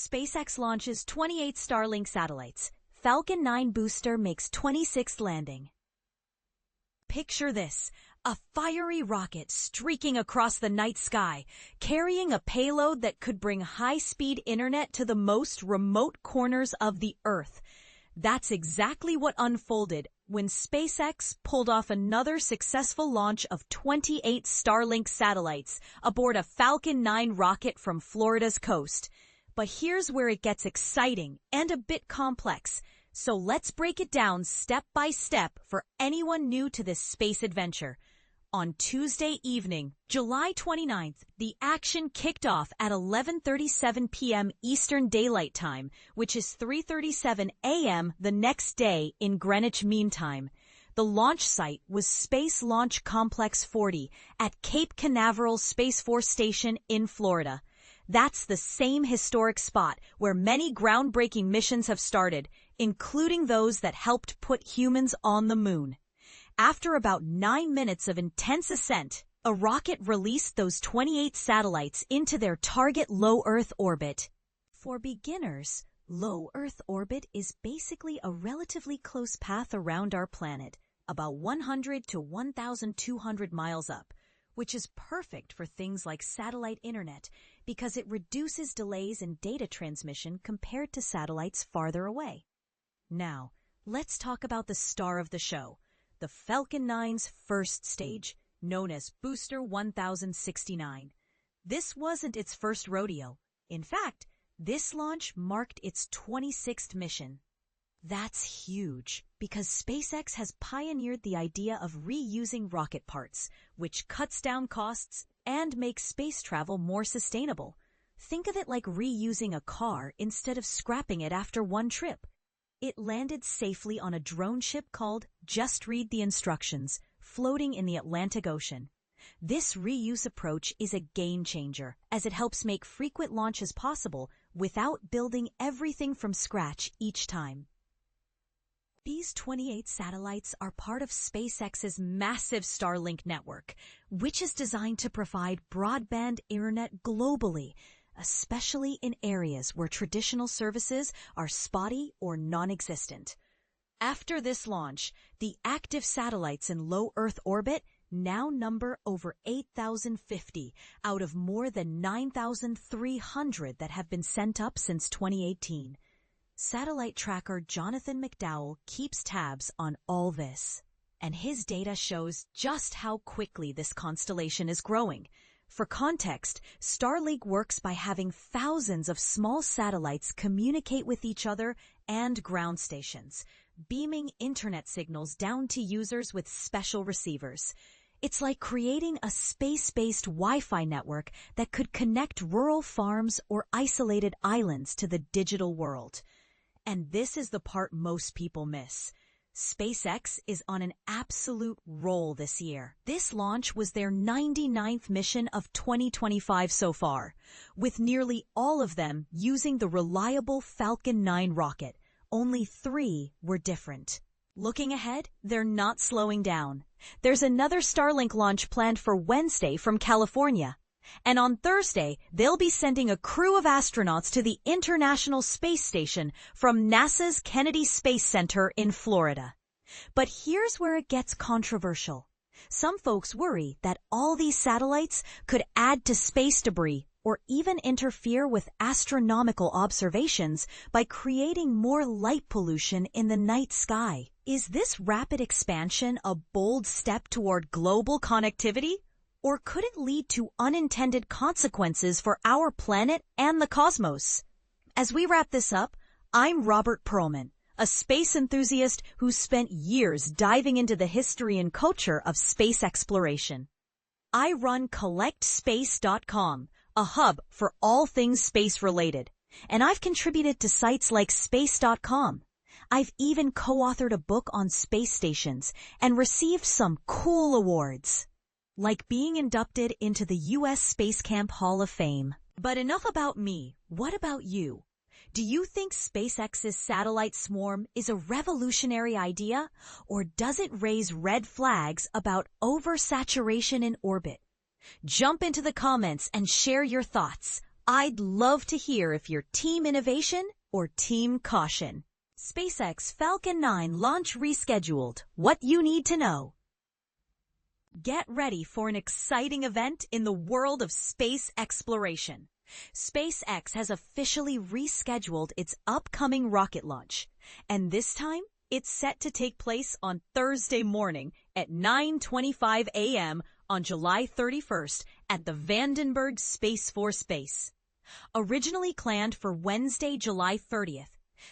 SpaceX launches 28 Starlink satellites. Falcon 9 booster makes 26th landing. Picture this, a fiery rocket streaking across the night sky, carrying a payload that could bring high-speed internet to the most remote corners of the Earth. That's exactly what unfolded when SpaceX pulled off another successful launch of 28 Starlink satellites aboard a Falcon 9 rocket from Florida's coast. But here's where it gets exciting and a bit complex. So let's break it down step by step for anyone new to this space adventure. On Tuesday evening, July 29th, the action kicked off at 11:37 p.m. Eastern Daylight Time, which is 3:37 a.m. the next day in Greenwich Mean Time. The launch site was Space Launch Complex 40 at Cape Canaveral Space Force Station in Florida. That's the same historic spot where many groundbreaking missions have started, including those that helped put humans on the moon. After about 9 minutes of intense ascent, a rocket released those 28 satellites into their target low Earth orbit. For beginners, low Earth orbit is basically a relatively close path around our planet, about 100 to 1,200 miles up, which is perfect for things like satellite internet because it reduces delays in data transmission compared to satellites farther away. Now, let's talk about the star of the show, the Falcon 9's first stage, known as Booster 1069. This wasn't its first rodeo. In fact, this launch marked its 26th mission. That's huge, because SpaceX has pioneered the idea of reusing rocket parts, which cuts down costs and makes space travel more sustainable. Think of it like reusing a car instead of scrapping it after one trip. It landed safely on a drone ship called Just Read the Instructions, floating in the Atlantic Ocean. This reuse approach is a game changer, as it helps make frequent launches possible without building everything from scratch each time. These 28 satellites are part of SpaceX's massive Starlink network, which is designed to provide broadband internet globally, especially in areas where traditional services are spotty or non-existent. After this launch, the active satellites in low Earth orbit now number over 8,050 out of more than 9,300 that have been sent up since 2018. Satellite tracker Jonathan McDowell keeps tabs on all this, and his data shows just how quickly this constellation is growing. For context, Starlink works by having thousands of small satellites communicate with each other and ground stations, beaming internet signals down to users with special receivers. It's like creating a space-based Wi-Fi network that could connect rural farms or isolated islands to the digital world. And this is the part most people miss. SpaceX is on an absolute roll this year. This launch was their 99th mission of 2025 so far, with nearly all of them using the reliable Falcon 9 rocket. Only 3 were different. Looking ahead, they're not slowing down. There's another Starlink launch planned for Wednesday from California. And on Thursday, they'll be sending a crew of astronauts to the International Space Station from NASA's Kennedy Space Center in Florida. But here's where it gets controversial. Some folks worry that all these satellites could add to space debris or even interfere with astronomical observations by creating more light pollution in the night sky. Is this rapid expansion a bold step toward global connectivity? Or could it lead to unintended consequences for our planet and the cosmos? As we wrap this up, I'm Robert Perlman, a space enthusiast who's spent years diving into the history and culture of space exploration. I run CollectSpace.com, a hub for all things space-related, and I've contributed to sites like Space.com. I've even co-authored a book on space stations and received some cool awards, like being inducted into the U.S. Space Camp Hall of Fame. But enough about me. What about you? Do you think SpaceX's satellite swarm is a revolutionary idea, or does it raise red flags about oversaturation in orbit? Jump into the comments and share your thoughts. I'd love to hear if you're Team Innovation or Team Caution. SpaceX Falcon 9 launch rescheduled. What you need to know. Get ready for an exciting event in the world of space exploration. SpaceX has officially rescheduled its upcoming rocket launch, and this time it's set to take place on Thursday morning at 9:25 a.m. on July 31st at the Vandenberg Space Force Base. Originally planned for Wednesday, July 30th,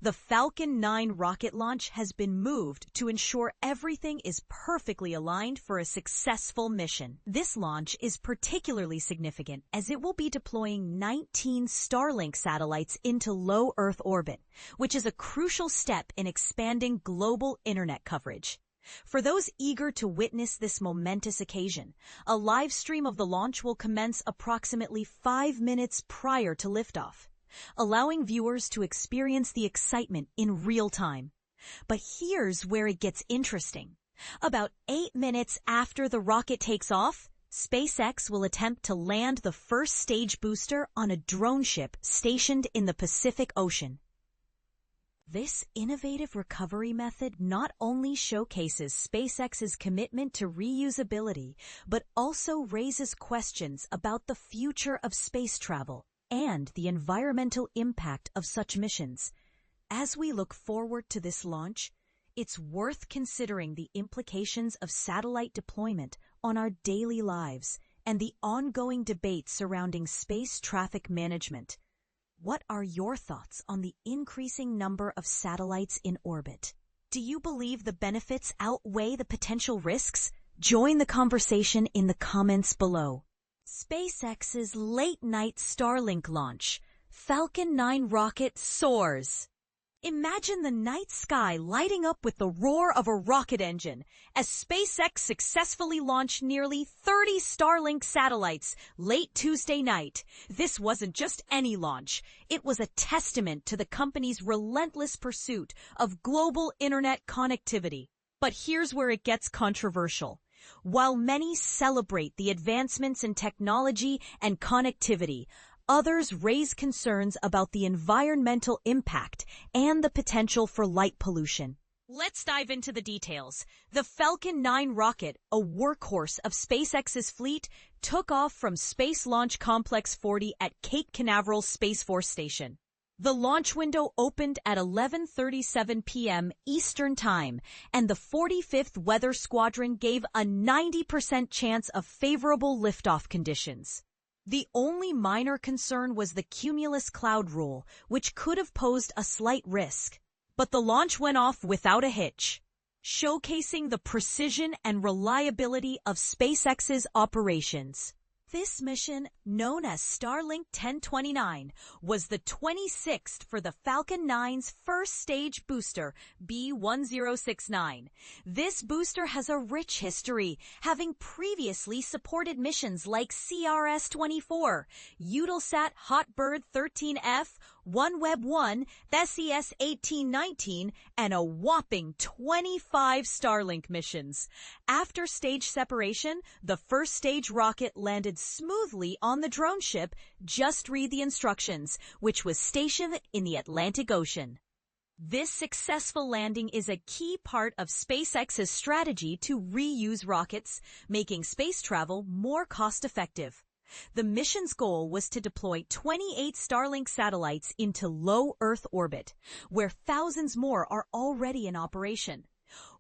the Falcon 9 rocket launch has been moved to ensure everything is perfectly aligned for a successful mission. This launch is particularly significant as it will be deploying 19 Starlink satellites into low Earth orbit, which is a crucial step in expanding global internet coverage. For those eager to witness this momentous occasion, a live stream of the launch will commence approximately 5 minutes prior to liftoff, allowing viewers to experience the excitement in real time. But here's where it gets interesting. About 8 minutes after the rocket takes off, SpaceX will attempt to land the first stage booster on a drone ship stationed in the Pacific Ocean. This innovative recovery method not only showcases SpaceX's commitment to reusability, but also raises questions about the future of space travel and the environmental impact of such missions. As we look forward to this launch, it's worth considering the implications of satellite deployment on our daily lives and the ongoing debate surrounding space traffic management. What are your thoughts on the increasing number of satellites in orbit? Do you believe the benefits outweigh the potential risks? Join the conversation in the comments below. SpaceX's late-night Starlink launch. Falcon 9 rocket soars. Imagine the night sky lighting up with the roar of a rocket engine as SpaceX successfully launched nearly 30 Starlink satellites late Tuesday night. This wasn't just any launch. It was a testament to the company's relentless pursuit of global internet connectivity. But here's where it gets controversial. While many celebrate the advancements in technology and connectivity, others raise concerns about the environmental impact and the potential for light pollution. Let's dive into the details. The Falcon 9 rocket, a workhorse of SpaceX's fleet, took off from Space Launch Complex 40 at Cape Canaveral Space Force Station. The launch window opened at 11:37 p.m. Eastern Time, and the 45th Weather Squadron gave a 90% chance of favorable liftoff conditions. The only minor concern was the cumulus cloud rule, which could have posed a slight risk. But the launch went off without a hitch, showcasing the precision and reliability of SpaceX's operations. This mission, known as Starlink 1029, was the 26th for the Falcon 9's first stage booster, B1069. This booster has a rich history, having previously supported missions like CRS-24, Eutelsat Hotbird 13F, OneWeb 1, SES-1819, and a whopping 25 Starlink missions. After stage separation, the first stage rocket landed smoothly on the drone ship. Just read the instructions, which was stationed in the Atlantic Ocean. This successful landing is a key part of SpaceX's strategy to reuse rockets, making space travel more cost-effective. The mission's goal was to deploy 28 Starlink satellites into low Earth orbit, where thousands more are already in operation.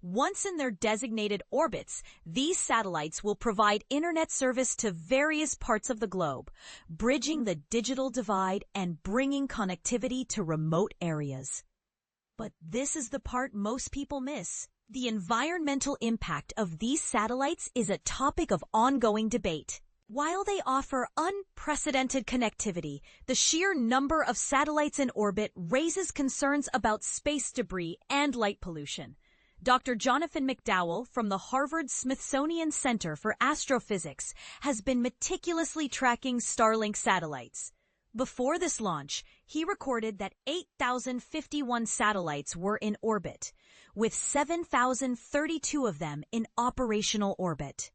Once in their designated orbits, these satellites will provide internet service to various parts of the globe, bridging the digital divide and bringing connectivity to remote areas. But this is the part most people miss. The environmental impact of these satellites is a topic of ongoing debate. While they offer unprecedented connectivity, the sheer number of satellites in orbit raises concerns about space debris and light pollution. Dr. Jonathan McDowell from the Harvard-Smithsonian Center for Astrophysics has been meticulously tracking Starlink satellites. Before this launch, he recorded that 8,051 satellites were in orbit, with 7,032 of them in operational orbit.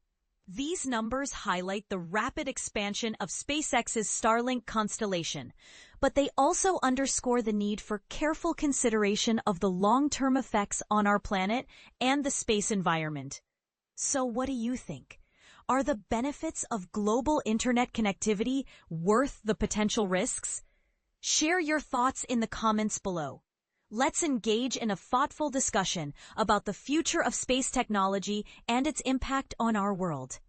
These numbers highlight the rapid expansion of SpaceX's Starlink constellation, but they also underscore the need for careful consideration of the long-term effects on our planet and the space environment. So what do you think? Are the benefits of global internet connectivity worth the potential risks? Share your thoughts in the comments below. Let's engage in a thoughtful discussion about the future of space technology and its impact on our world.